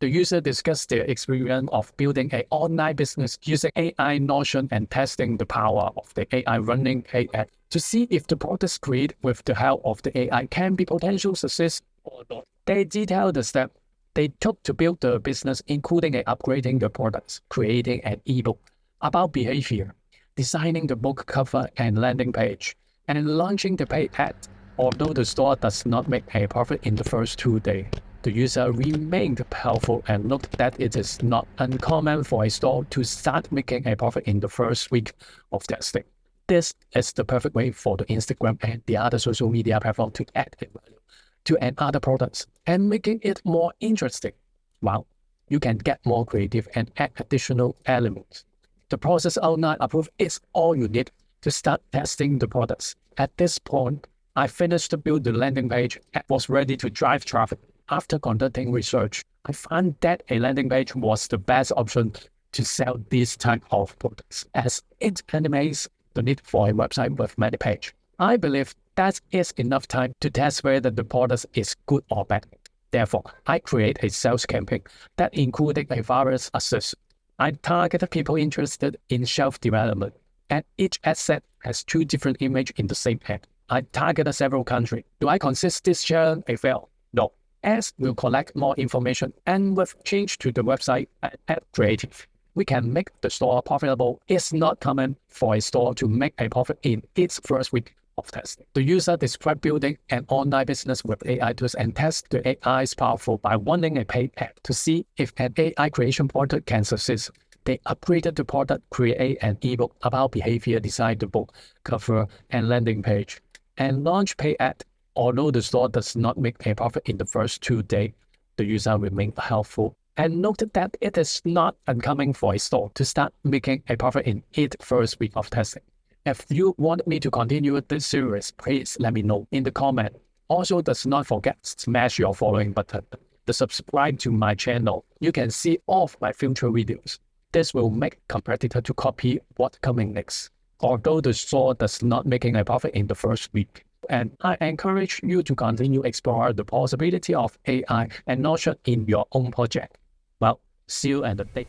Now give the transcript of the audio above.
The user discussed their experience of building an online business using AI Notion and testing the power of the AI running paid ad to see if the products created with the help of the AI can be potential success or not. They detailed the steps they took to build the business, including upgrading the products, creating an ebook about behavior, designing the book cover and landing page, and launching the paid ad. Although the store does not make a profit in the first 2 days, the user remained helpful and noted that it is not uncommon for a store to start making a profit in the first week of testing. This is the perfect way for the Instagram and the other social media platform to add value to another products and making it more interesting. Wow, you can get more creative and add additional elements. The process outline approved is all you need to start testing the products. At this point, I finished to build the landing page and was ready to drive traffic. After conducting research, I found that a landing page was the best option to sell this type of products, as it eliminates the need for a website with many pages. I believe that is enough time to test whether the product is good or bad. Therefore, I create a sales campaign that included a various assets. I targeted people interested in shelf development, and each asset has 2 different images in the same ad. I targeted several countries. Do I consider this challenge a fail? No. Ads will collect more information, and with change to the website and ad creative, we can make the store profitable. It's not common for a store to make a profit in its first week of testing. The user described building an online business with AI tools and test the AI is powerful by running a paid ad to see if an AI creation product can succeed. They upgraded the product, create an ebook about behavior, design the book cover and landing page, and launch paid ad. Although the store does not make a profit in the first 2 days, the user remained helpful and noted that it is not uncommon for a store to start making a profit in its first week of testing. If you want me to continue this series, please let me know in the comment. Also, do not forget to smash your following button to subscribe to my channel. You can see all of my future videos. This will make competitor to copy what's coming next. Although the store does not making a profit in the first week, and I encourage you to continue explore the possibility of AI and Notion in your own project. Well, see you at the day.